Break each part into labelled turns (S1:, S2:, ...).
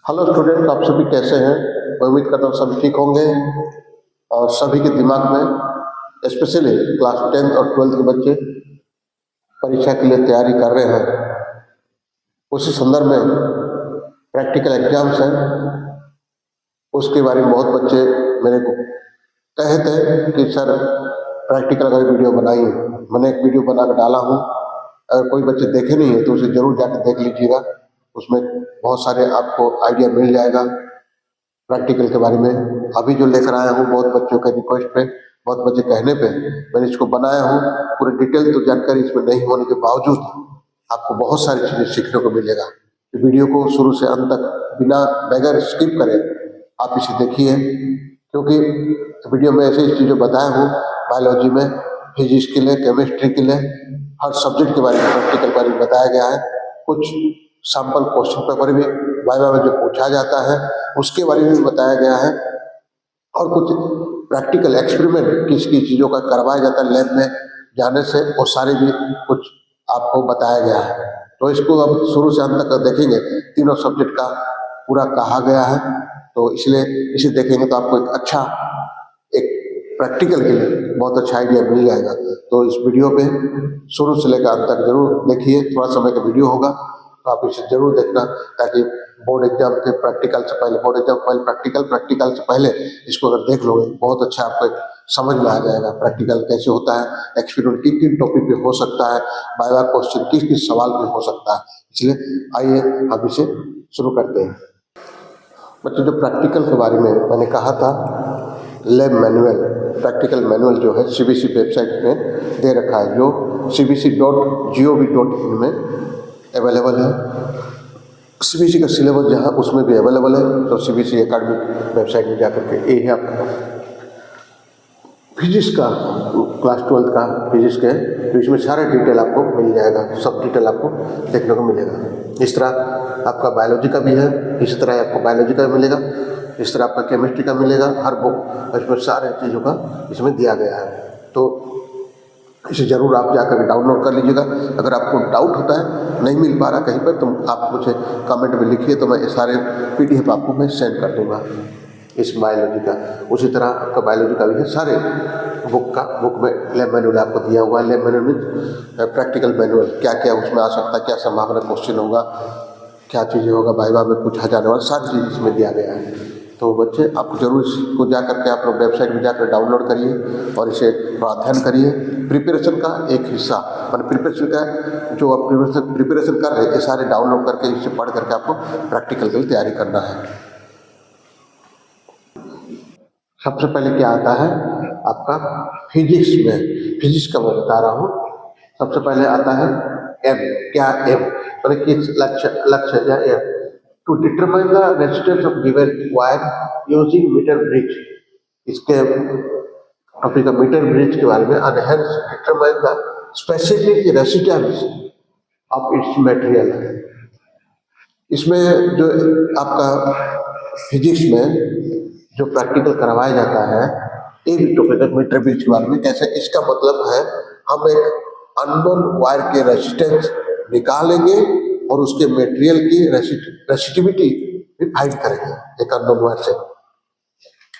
S1: Hello student, आप सभी कैसे हैं। मैं उम्मीद करता हूँ सभी ठीक होंगे और सभी के दिमाग में स्पेशली क्लास 10th और 12th के बच्चे परीक्षा के लिए तैयारी कर रहे हैं। उसी संदर्भ में प्रैक्टिकल एग्जाम्स हैं, उसके बारे में बहुत बच्चे मेरे को कहे थे कि सर प्रैक्टिकल का वीडियो बनाइए। मैंने एक वीडियो बना कर डाला हूँ, अगर कोई बच्चे देखे नहीं है तो उसे जरूर जाकर देख लीजिएगा। उसमें बहुत सारे आपको आइडिया मिल जाएगा प्रैक्टिकल के बारे में। अभी जो लेकर आया हूँ बहुत बच्चों के रिक्वेस्ट पे, बहुत बच्चे कहने पे मैंने इसको बनाया हूँ। पूरी डिटेल तो जानकारी इसमें नहीं होने के बावजूद आपको बहुत सारी चीजें सीखने को मिलेगा। वीडियो को शुरू से अंत तक बिना बगैर स्किप करें आप इसे देखिए, क्योंकि वीडियो में ऐसी चीजें बताया हूँ बायोलॉजी में, फिजिक्स के लिए, केमिस्ट्री के लिए, हर सब्जेक्ट के बारे में प्रैक्टिकल बारे में बताया गया है। कुछ सैंपल क्वेश्चन पेपर भी वाइवा में जो पूछा जाता है उसके बारे में भी बताया गया है, और कुछ प्रैक्टिकल एक्सपेरिमेंट किस किस चीज़ों का करवाया जाता है लैब में जाने से, वो सारे भी कुछ आपको बताया गया है। तो इसको अब शुरू से अंत तक देखेंगे, तीनों सब्जेक्ट का पूरा कहा गया है, तो इसलिए इसे देखेंगे तो आपको एक अच्छा एक प्रैक्टिकल के लिए बहुत अच्छा आइडिया मिल जाएगा। तो इस वीडियो पे शुरू से लेकर अंत तक जरूर देखिए। थोड़ा समय का वीडियो होगा तो आप इसे जरूर देखना, ताकि बोर्ड एग्जाम के प्रैक्टिकल से पहले, बोर्ड एग्जाम पहले प्रैक्टिकल से पहले इसको अगर देख लोगे बहुत अच्छा आपको समझ में आ जाएगा प्रैक्टिकल कैसे होता है, एक्सपेरिमेंट किन किन टॉपिक पे हो सकता है, वाइवा क्वेश्चन किस किस सवाल पे हो सकता है। इसलिए आइए हम इसे शुरू करते हैं। बच्चों, जो प्रैक्टिकल के बारे में मैंने कहा था, लैब मैनुअल, प्रैक्टिकल मैनुअल जो है CBSE वेबसाइट में दे रखा है, जो cbse.gov.in में अवेलेबल है। CBSE का सिलेबस जहाँ उसमें भी अवेलेबल है, तो CBSE एकेडमिक वेबसाइट में जाकर के ये है आपका फिजिक्स का, क्लास 12th का फिजिक्स के, तो इसमें सारा डिटेल आपको मिल जाएगा, सब डिटेल आपको देखने को मिलेगा। इस तरह आपका बायोलॉजी का भी है, इस तरह आपको बायोलॉजी का मिलेगा, इस तरह आपका केमिस्ट्री का मिलेगा। हर बुक इसमें सारे चीज़ों का इसमें दिया गया है, तो इसे ज़रूर आप जाकर डाउनलोड कर लीजिएगा। अगर आपको डाउट होता है, नहीं मिल पा रहा कहीं पर, तो आप मुझे कमेंट में लिखिए, तो मैं ये सारे PDF आपको मैं सेंड कर दूँगा इस बायोलॉजी का। उसी तरह आपका बायोलॉजी का भी है, सारे बुक में लैब मैनुअल आपको दिया हुआ है। लैब मैनुअल में प्रैक्टिकल मैनुअल, क्या क्या उसमें आ सकता है, क्या संभावना क्वेश्चन होगा, क्या चीज़ें होगा, वाइवा में पूछा जाने वाला, सारी चीज़ इसमें दिया गया है। तो बच्चे आप जरूर इसको जा करके आप लोग वेबसाइट में जाकर डाउनलोड करिए और इसे अध्ययन करिए। प्रिपरेशन का एक हिस्सा, मतलब प्रिपरेशन का जो आप प्रिपरेशन कर रहे हैं, ये सारे डाउनलोड करके इसे पढ़ करके आपको प्रैक्टिकल के लिए तैयारी करना है। सबसे पहले क्या आता है आपका फिजिक्स में, फिजिक्स का मैं बता रहा हूँ। सबसे पहले आता है एम। क्या एम, मतलब किस लक्ष्य या aim, to determine the resistance of given wire using metre bridge. इसके टॉपिक का मीटर ब्रिज के बारे में, and hence determine the specific resistance of its material. इसमें जो आपका फिजिक्स में जो प्रैक्टिकल करवाया जाता है, ये भी टॉपिक मीटर ब्रिज के बारे में। कैसे, इसका मतलब है हम एक अननोन वायर के रेजिस्टेंस निकालेंगे और उसके मटेरियल की रेसिस्टिविटी भी फाइंड करेंगे एक अननोन वायर से।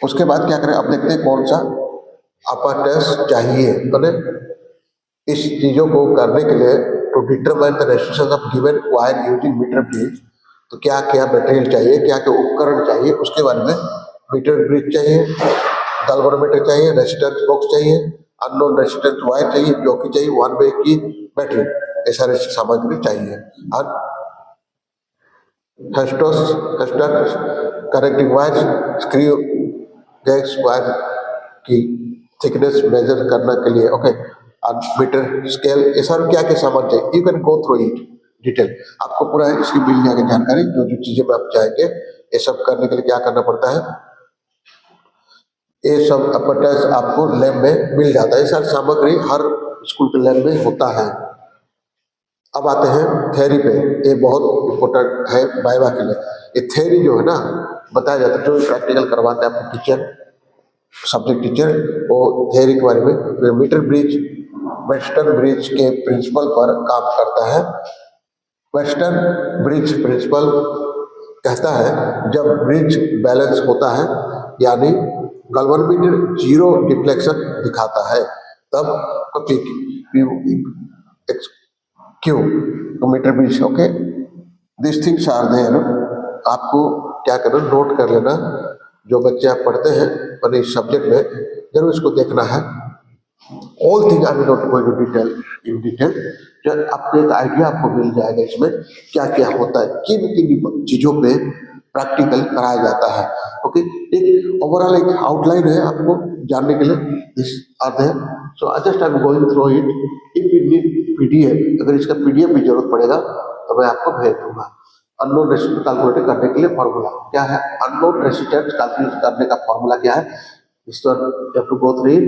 S1: उसके बाद क्या करें, अब देखते हैं कौन सा अपैरेटस चाहिए। मतलब इस चीजों को करने के लिए, to determine the resistance of given wire using metre bridge, तो क्या क्या मटेरियल चाहिए, क्या क्या उपकरण चाहिए, उसके बारे में। मीटर ब्रिज चाहिए, गैल्वेनोमीटर चाहिए, रेजिस्टेंस बॉक्स चाहिए, अननोन रेजिस्टेंस वायर चाहिए, जॉकी चाहिए, वन वे की बैटरी, ये सारी सामग्री चाहिए। और connecting wire, screw, gas wire की थिकनेस मेजर करने के लिए, ओके, और मीटर स्केल, ये सारे क्या क्या सामान चाहिए। You can go through it detail, आपको पूरा इसकी मिल जाएगी जानकारी। जो जो चीजें में आप चाहेंगे, ये सब करने के लिए क्या करना पड़ता है, ये सब अपैरेटस आपको लैब में मिल जाता है। ये सारी सामग्री हर स्कूल के लैब में होता है। अब आते हैं थ्योरी पे, ये बहुत इम्पोर्टेंट है वाइवा के लिए। ये थ्योरी जो है ना, बताया जाता है, जो प्रैक्टिकल करवाते हैं आपको टीचर, सब्जेक्ट टीचर, वो थ्योरी के बारे में। मीटर ब्रिज वेस्टर्न ब्रिज के प्रिंसिपल पर काम करता है। वेस्टर्न ब्रिज प्रिंसिपल कहता है जब ब्रिज बैलेंस होता है यानी गैल्वेनोमीटर जीरो डिफ्लेक्शन दिखाता है तब क्यों metre bridge. Okay, this things are there. आपको क्या करना, नोट कर लेना। जो बच्चे आप पढ़ते हैं अपने इस सब्जेक्ट में जरूर इसको देखना है। All thing I will not go in detail. जब आपको एक आइडिया आपको मिल जाएगा इसमें क्या क्या होता है, किन किन चीजों पे प्रैक्टिकल कराया जाता है। ओके, एक ओवरऑल एक आउटलाइन है आपको जानने के लिए this are there. So I just I am going through it. If you need PDF, अगर इसका पीडीएफ भी जरूरत पड़ेगा तो मैं आपको भेज दूंगा। अननोन रेसिस्टेंस कैलकुलेट करने के लिए फॉर्मूला क्या है, अननोन रेसिस्टेंस कैलकुलेट करने का फॉर्मूला क्या है, इस you have to go through it.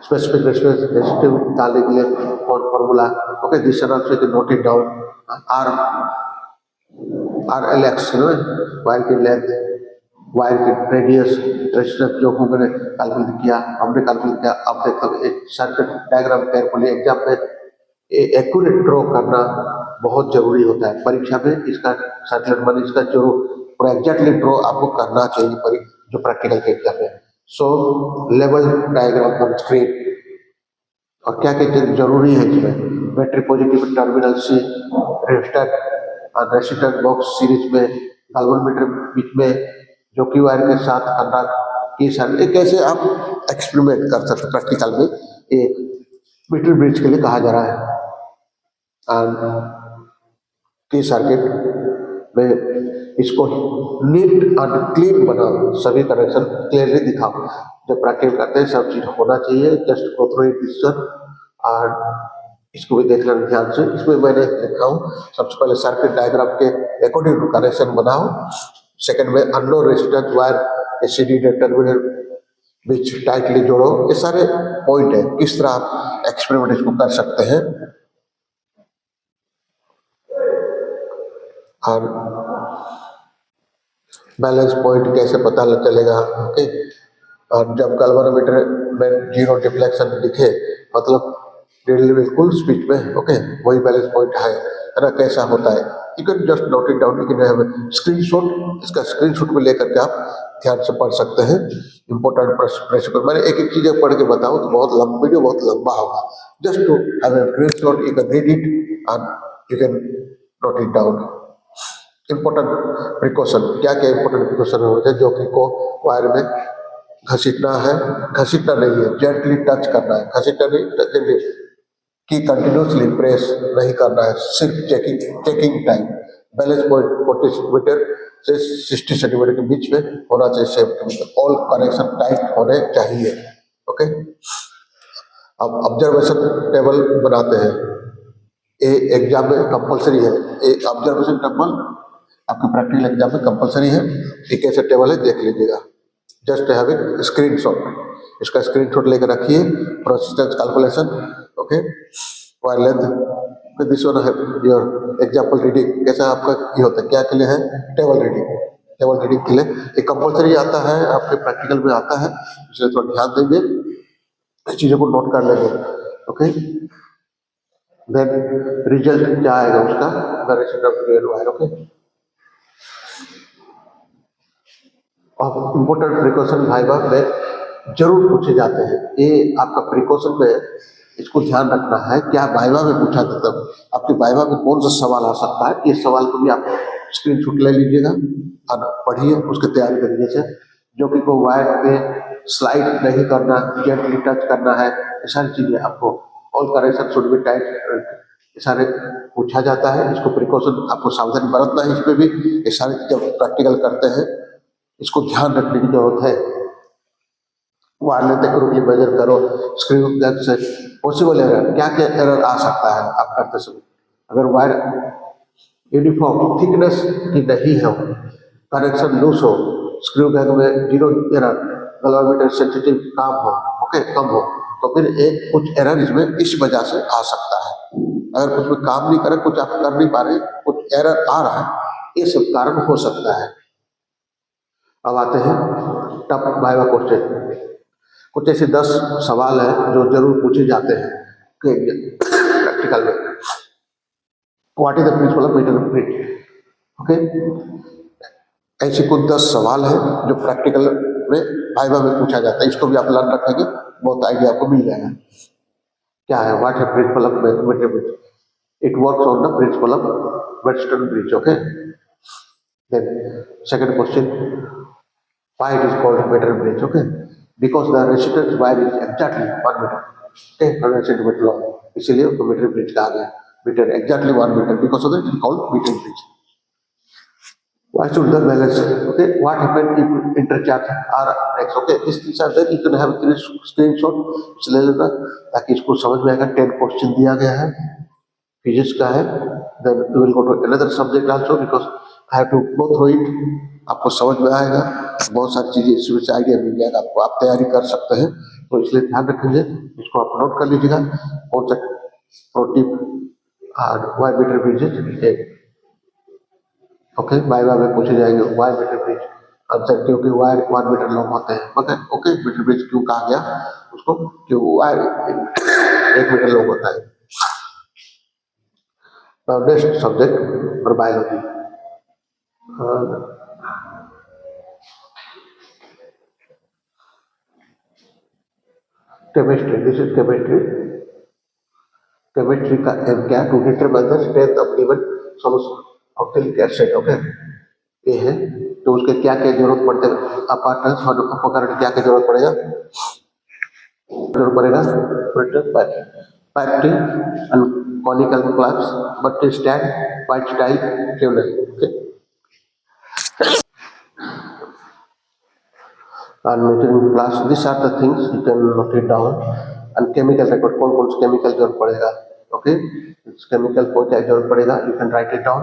S1: Specific resistive डालने के लिए formula. Okay, this are also note it down. R L X wire की लेंथ, वायर की रेडियस, रेजिस्टेंस जो मैंने कैलकुलेट किया, हमने कैलकुलेट किया। अब देखो एक सर्किट डायग्राम केयरफुली एग्जाम में एक्यूरेट ड्रॉ करना बहुत जरूरी होता है परीक्षा में। इसका सर्किट बने इसका जो एग्जैक्टली ड्रॉ आपको करना चाहिए जो प्रैक्टिकल के एग्जाम में। सो लेवल डायग्राम ऑन स्क्रीन और क्या क्या जरूरी है इसमें, बैटरी पॉजिटिव टर्मिनल से रेजिस्टर और रेजिस्टेंस बॉक्स सीरीज में, गैल्वेनोमीटर बीच में जो कि वायर के साथ करना की सर एक कैसे आप एक्सपेरिमेंट कर सकते प्रैक्टिकल में। एक मीटर ब्रिज के लिए कहा जा रहा है और की सर्किट में इसको नीट और क्लीन बनाओ, सभी कनेक्शन क्लियरली दिखाओ। जब प्रैक्टिकल करते हैं सब चीज होना चाहिए। जस्ट गो थ्रू इट और इसको भी देख लेना ध्यान से। इसमें मैंने लिखा हूँ सबसे पहले सर्किट डायग्राम के अकॉर्डिंग टू कनेक्शन बनाओ। सेकंड में unknown resistance wire ACD terminal बीच टाइटली जोड़ो। ये सारे पॉइंट है किस तरह आप एक्सपेरिमेंट इसको कर सकते हैं। और बैलेंस पॉइंट कैसे पता चलेगा। ओके, और जब गैल्वेनोमीटर में जीरो डिफ्लेक्शन दिखे मतलब बिल्कुल स्पीड में, ओके, वही बैलेंस पॉइंट है ना। कैसा होता है you can just note it down, you can have screenshot. इसका स्क्रीनशॉट में लेकर के आप ध्यान से पढ़ सकते हैं। इंपॉर्टेंट प्रिंसिपल मैंने एक एक चीजें पढ़ के बताऊं तो बहुत वीडियो बहुत लंबा होगा। Just to have a screenshot, you can read it and you can note it down. Important precaution, क्या क्या इंपॉर्टेंट प्रिकॉशन होते हैं जो कि को वायर में घसीटना है, घसीटना नहीं है, जेंटली टच करना है, घसीटना नहीं, कि कंटिन्यूसली प्रेस नहीं करना है, सिर्फ checking time. Balance point 40 centimetre से 60 सेंटीमीटर के बीच में होना चाहिए। ऑल कनेक्शन टाइट होने चाहिए। ओके, अब ऑब्जर्वेशन टेबल बनाते हैं, ये एग्जाम में कंपलसरी है। एक ऑब्जर्वेशन टेबल आपके प्रैक्टिकल एग्जाम में कंपलसरी है। एक ऐसा टेबल है, देख लीजिएगा। जस्ट हैव ए स्क्रीनशॉट, इसका स्क्रीनशॉट लेकर रखिए। Resistance calculation, okay, wire length, this one है योर एग्जाम्पल रीडिंग। कैसा आपका ये होता है, क्या के लिए है, टेबल रीडिंग। टेबल रीडिंग के लिए एक कंपलसरी आता है, आपके प्रैक्टिकल में आता है, इसलिए थोड़ा ध्यान देंगे, इस चीजों को नोट कर लेंगे। ओके, देन रिजल्ट क्या आएगा उसका, वायर। ओके, और इम्पोर्टेंट प्रिकॉशन भाईबा में जरूर पूछे जाते हैं। ये आपका प्रिकॉशन में इसको ध्यान रखना है। क्या वाइवा में पूछा था, तब आपके वाइवा में कौन सा सवाल आ सकता है, ये सवाल को भी आप स्क्रीनशॉट ले लीजिएगा और पढ़िए, उसकी तैयारी करिए से। जो कि को वायर पे स्लाइड नहीं करना, जेंटली टच करना है, ये सारी चीजें आपको all correction should be tight, ये सारे पूछा जाता है। इसको प्रिकॉशन आपको सावधानी बरतना है। इसमें भी ये सारे जब प्रैक्टिकल करते हैं इसको ध्यान रखने की जरूरत है। वायर लेंथ एक्यूरेटली मेजर करो, स्क्रू गैप से पॉसिबल एरर, क्या क्या एरर आ सकता है आप करते समय। अगर वायर यूनिफॉर्म थिकनेस की नहीं है, कनेक्शन लूज हो, स्क्रू गैप में जीरो एरर, गैल्वेनोमीटर सेंसिटिव काम हो, ओके, कम हो, तो फिर एक कुछ एरर इसमें इस वजह से आ सकता है। अगर कुछ में काम नहीं करे, कुछ आप कर नहीं पा रहे, कुछ एरर आ रहा है, ये सब कारण हो सकता है। अब आते हैं टफ वाइवा क्वेश्चन। कुछ ऐसे 10 सवाल है जो जरूर पूछे जाते हैं प्रैक्टिकल में। What is the principle of metre bridge. Okay, ऐसे कुछ 10 सवाल है जो प्रैक्टिकल में वाइवा में पूछा जाता है, इसको भी आप लर्न रखेंगे, बहुत आइडिया आपको मिल जाएगा। क्या है, व्हाट है principle of metre bridge? It works on the principle of Wheatstone bridge. Okay, then second question, why it is called meter bridge? Okay, because the resistance wire is exactly 1 meter, okay, 100 centimeter long, इसीलिए उसको metre bridge कहा गया। Metre exactly 1 meter, because of that it is called meter bridge. Why should the balance? Okay, what happened if interchange are next? Okay, this things are there, you can have a screenshot ले लेना ताकि इसको समझ में आएगा। 10 question दिया गया है, फिजिक्स का है। Then we will go to another subject also, because I have to go through it. आपको समझ में आएगा, बहुत सारी चीजें इसमें से आइडिया मिल जाएगा आपको, आप तैयारी कर सकते हैं। तो इसलिए ध्यान रखेंगे, इसको आप नोट कर लीजिएगा। कौन सा प्रोटीन और Y metre bridge, okay, viva में पूछे जाएंगे वाई मीटर ब्रिज आंसर, क्योंकि वायर 1 मीटर लॉन्ग होते हैं। ओके ओके, मीटर ब्रिज क्यों कहा गया उसको, क्यों वायर 1 मीटर लॉन्ग होता है। Now next subject for biology. Chemistry. This is chemistry. Chemistry का एम क्या, to determine the strength of given solution of oxalic acid. Okay, ये है तो उसके क्या क्या जरूरत पड़ते हैं, अपार्टमेंट उपकरण क्या क्या जरूरत पड़ेगा, जरूरत पड़ेगा pipe and conical clamps, but stand, white style, tunnel. Okay. And measuring glass, these are the things you can note it down. And chemical record, कौन से chemical जरूरत पड़ेगा। Okay, chemical को क्या जरूरत पड़ेगा, you can write it down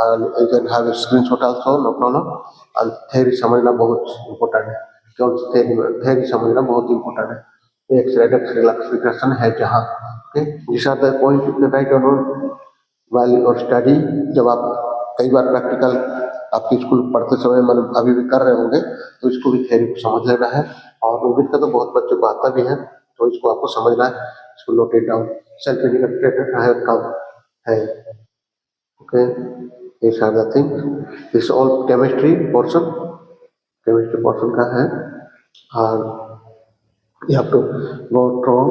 S1: and you can have a screenshot also, no problem. And theory समझना बहुत important है, क्यों theory समझना बहुत important है। एक रेडक्स रिलैक्सेशन है जहाँ, okay, these are the points you can write down while or study। जब आप कई बार प्रैक्टिकल आपके स्कूल पढ़ते समय मतलब अभी भी कर रहे होंगे, तो इसको भी थ्योरी को समझ लेना है। और उम्मीद का तो बहुत बच्चों को आता भी है, तो इसको आपको समझना है, इसको note it down. Self indicated है कम है। Okay, this are the thing, this all chemistry portion, chemistry portion का है। और you have to go through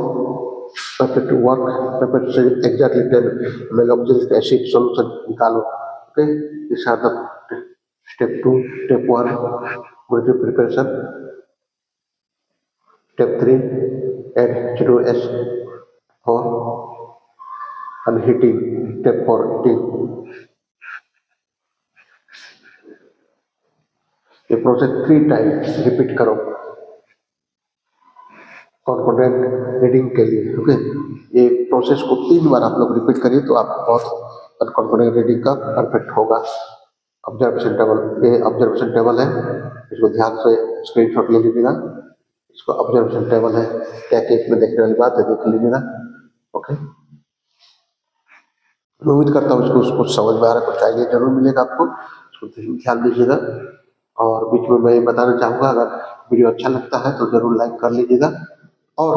S1: perfect work, perfect exactly 10 ml oxalic acid solution निकालो। Okay, these are the step 2, step 1 molecule preparation, step 3 add H2S4 and heating, step 4 heating। ये process 3 time repeat करो confident reading के लिए। Okay, ये process को 3 बार आप लोग repeat करिए तो आप बहुत कॉन्फिडेंट रीडिंग का परफेक्ट होगा। ऑब्जर्वेशन टेबल, ये ऑब्जर्वेशन टेबल है, इसको ध्यान से स्क्रीनशॉट ले लीजिएगा। इसको ऑब्जर्वेशन टेबल है, क्या क्या इसमें देखने वाली बात है देख लीजिएगा। ओके, मैं उम्मीद करता हूँ इसको कुछ समझ में आ रहा है, कुछ आइडिया जरूर मिलेगा आपको, इसको ध्यान दीजिएगा। और बीच में मैं ये बताना चाहूँगा, अगर वीडियो अच्छा लगता है तो जरूर लाइक कर लीजिएगा और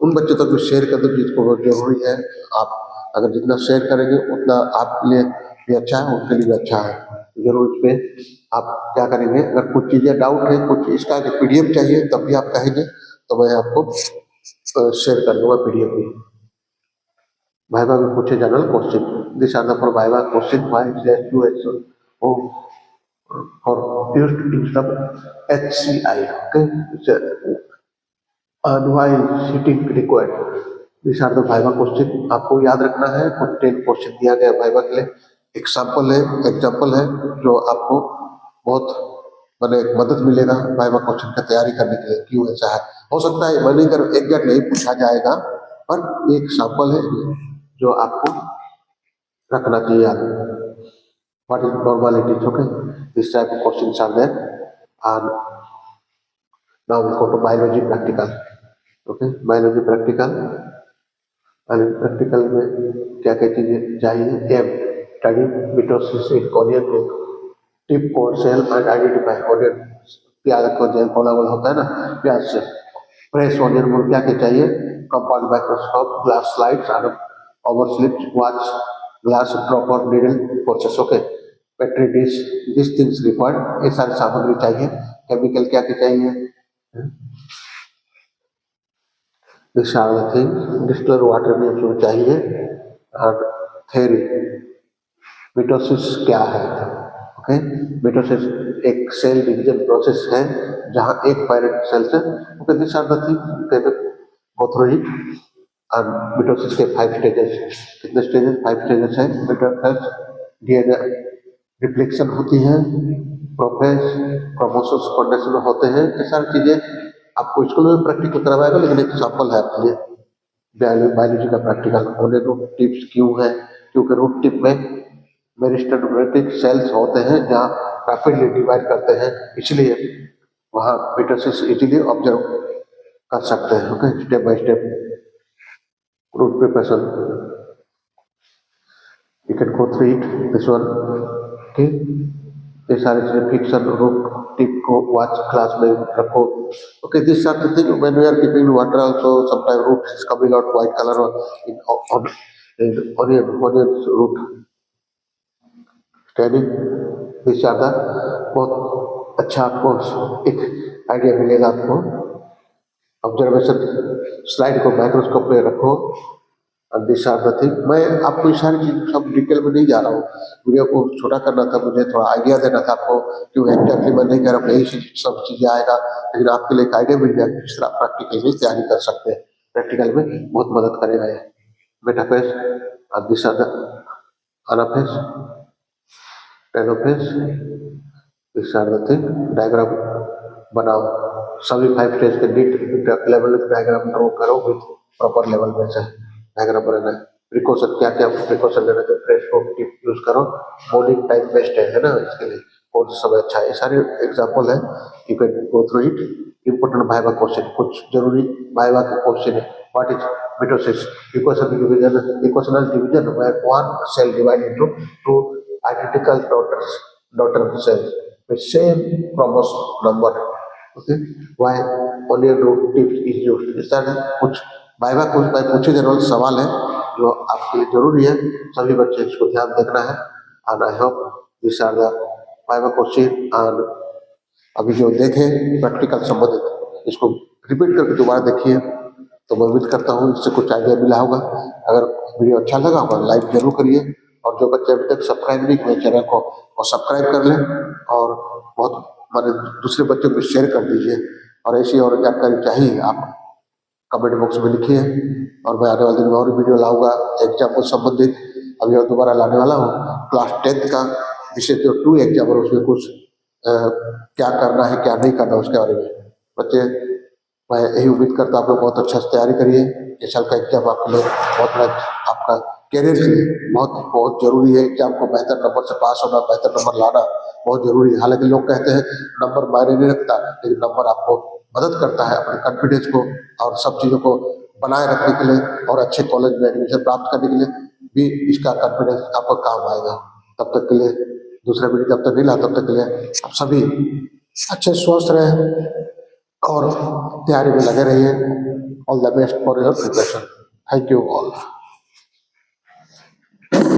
S1: उन बच्चों तक भी शेयर कर दो जिसको बहुत जरूरी है। आप अगर जितना शेयर करेंगे उतना आपके लिए भी अच्छा है, उनके लिए भी अच्छा है। जरूर इस पे आप क्या करेंगे, अगर कुछ चीज़ें डाउट है, कुछ इसका PDF चाहिए तब भी आप कहेंगे तो मैं आपको शेयर कर दूंगा PDF भी। वाइवा में पूछे general question, this are the for viva question, why is to action O for used instead of HCI, okay, and why sitting required, these are the viva question। आपको याद रखना है, कुछ 10 क्वेश्चन दिया गया viva के लिए। एग्जाम्पल है जो आपको बहुत मैंने मदद मिलेगा viva क्वेश्चन का तैयारी करने के लिए। क्यों ऐसा है, हो सकता है मैंने कर एग्जैक्ट नहीं पूछा जाएगा, पर एक सैंपल है जो आपको रखना चाहिए याद। What is normalities? Okay, this type of questions are there। And now we go to biology practical। Okay, biology practical, and practical में क्या क्या चीजें चाहिए, aim study mitosis in onion tip code cell and identify onion, प्याज का jail Cola वाला होता है ना, प्याज से फ्रेश ऑनियन को क्या क्या चाहिए, compound microscope, glass slides and over slips watch glass dropper needle process, okay, petri dish, this things required, ये सारी सामग्री चाहिए। केमिकल क्या क्या चाहिए, this are the thing, distilled water भी हमको चाहिए। और थ्योरी, मिटोसिस क्या है, ओके, मिटोसिस एक सेल डिवीजन प्रोसेस है जहां एक पेरेंट सेल से, okay, this are the thing go through it. और मिटोसिस के 5 स्टेजेस, कितने स्टेजेस, 5 स्टेजेस है। मिटोसिस डीएनए रिप्लिकेशन होती है, प्रोफेस क्रोमोसोम्स कंडीशन होते हैं, ये सारी चीजें आपको स्कूल में प्रैक्टिकल करवाएगा, लेकिन एक एग्जाम्पल है आपके लिए बायोलॉजी का प्रैक्टिकल। होने रूट टिप्स क्यों है, क्योंकि रूट टिप में मेरिस्टेमेटिक सेल्स होते हैं जहाँ रैपिडली डिवाइड करते हैं, इसलिए वहाँ मिटोसिस इजीली ऑब्जर्व कर सकते हैं, okay. Step by step root preparation, you can go through it, this one, okay. ये सारी चीजें फिक्सन रूट टिप को वॉच क्लास में रखो, okay. This are the thing when we are keeping water also sometime root is coming out white colour in onion root study, this are the, बहुत अच्छा आपको एक आइडिया मिलेगा आपको। ऑब्जर्वेशन स्लाइड को माइक्रोस्कोप में रखो, और दिस आर द थिंग। मैं आपको ये सारी चीज सब डिटेल में नहीं जा रहा हूँ, वीडियो को छोटा करना था, मुझे थोड़ा आइडिया देना था आपको, क्यों एग्जैक्टली मैं नहीं कह रहा हूँ यही सब चीजें आएगा, लेकिन आपके लिए एक आइडिया मिल जाए किस तरह प्रैक्टिकल में तैयारी कर सकते हैं। प्रैक्टिकल में बहुत मदद करेगा ये मेटाफेस, और this are the anaphase, telophase, this are the thing. Diagram बनाओ, सभी 5 स्टेज के नीट लेवल डायग्राम ड्रॉ करो विथ प्रॉपर लेवल में से डायग्राम बनाना है। प्रिकॉशन क्या क्या प्रिकॉशन लेना है, फ्रेश होम टिप यूज करो, मॉर्निंग टाइम बेस्ट है ना, इसके लिए कौन सा समय अच्छा है, ये सारे एग्जांपल है, you can go through it. Important viva question, कुछ जरूरी वाइवा के क्वेश्चन है। What is mitosis, equation division, equational division where one cell divide into two identical daughter cells with same chromosome number, okay, why only root tips is used, इस तरह कुछ viva कुछ पूछे जाने वाले सवाल है जो आपके लिए जरूरी है, सभी बच्चे इसको ध्यान देखना है। and I hope these are the viva question, and अभी जो देखे प्रैक्टिकल संबंधित इसको रिपीट करके दोबारा देखिए, तो मैं उम्मीद करता हूँ इससे कुछ आइडिया मिला होगा। अगर वीडियो अच्छा लगा होगा लाइक जरूर करिए, और जो बच्चे अभी तक सब्सक्राइब नहीं किए चैनल को वो सब्सक्राइब कर लें, और बहुत माने दूसरे बच्चों को शेयर कर दीजिए। और ऐसी और जानकारी चाहिए आप कमेंट बॉक्स में लिखिए, और मैं आने वाले दिन में और वीडियो लाऊंगा एग्जाम को संबंधित। अभी और दोबारा लाने वाला हूँ क्लास 10th का विषय जो 2 एग्जाम, और उसमें कुछ क्या करना है क्या नहीं करना उसके बारे में। बच्चे मैं यही उम्मीद करता हूँ आप लोग बहुत अच्छा से तैयारी करिए, इस साल का एग्जाम आपके लिए बहुत बड़ा आपका कैरियर के लिए बहुत बहुत जरूरी है। एग्जाम को बेहतर नंबर से पास होना, बेहतर नंबर लाना बहुत जरूरी है। हालांकि लोग कहते हैं नंबर मायने नहीं रखता, लेकिन नंबर आपको मदद करता है अपने कॉन्फिडेंस को और सब चीज़ों को बनाए रखने के लिए, और अच्छे कॉलेज में एडमिशन प्राप्त करने के लिए भी इसका कॉन्फिडेंस आपको काम आएगा। तब तक के लिए दूसरा वीडियो जब तक नहीं ला, तब तक के लिए आप सभी अच्छे स्वस्थ रहें और तैयारी में लगे रहिए। All the best for your preparation. Thank you all.